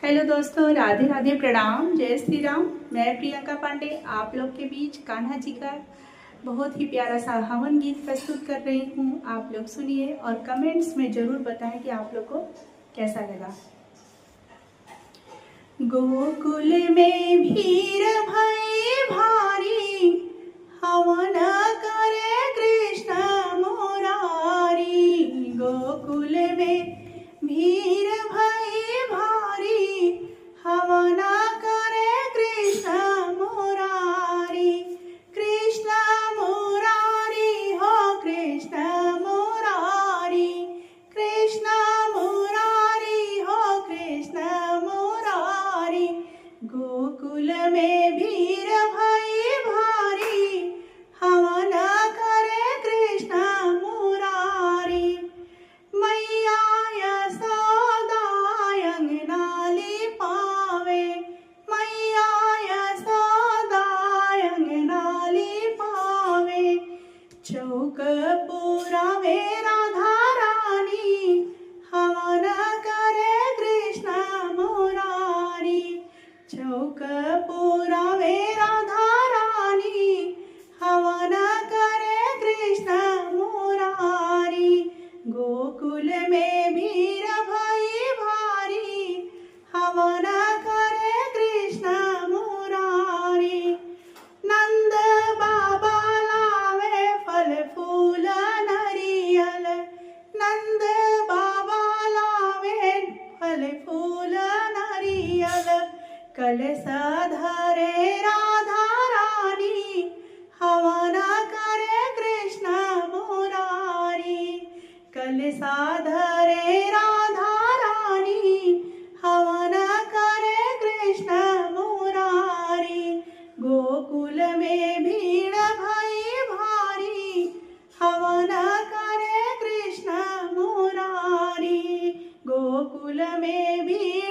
Hello दोस्तों, राधे राधे, प्रणाम, जय श्री राम। मैं प्रियंका पांडे आप लोग के बीच कान्हा जी का बहुत ही प्यारा सा हवन गीत प्रस्तुत कर रही हूँ। आप लोग सुनिए और कमेंट्स में ज़रूर बताएं कि आप लोग को कैसा लगा। गोकुल में भीड़ भई भारी, हवन करे कृष्ण मुरारी। गोकुल में भीड़ भई भारी, हवन करे कृष्ण मुरारी। कृष्ण मुरारी हो कृष्ण मुरारी, कृष्ण मुरारी हो कृष्ण मुरारी। गोकुल में भीड़ भई भारी, हवन करे कृष्ण मुरारी। मैया यशोदा अंगना लिपावे, मैया यशोदा अंगना लिपावे। चौक पुरावे राधा रानी, हवन करे कृष्ण मुरारी। चौक पुरावे राधा रानी, हवन करे कृष्ण मुरारी। गोकुल में भीड़ भई भारी, हवन करे कृष्ण मुरारी। नंद बाबा लावे फल फूल नरियल, नंद बाबा लावे फल फूल नरियल। कलश धरे राधा रानी, हवन करे कृष्ण मुरारी। कलश धरे राधा रानी, हवन करे कृष्ण मुरारी। गोकुल में भीड़ भई भारी, हवन करे कृष्ण मुरारी। गोकुल में भीड़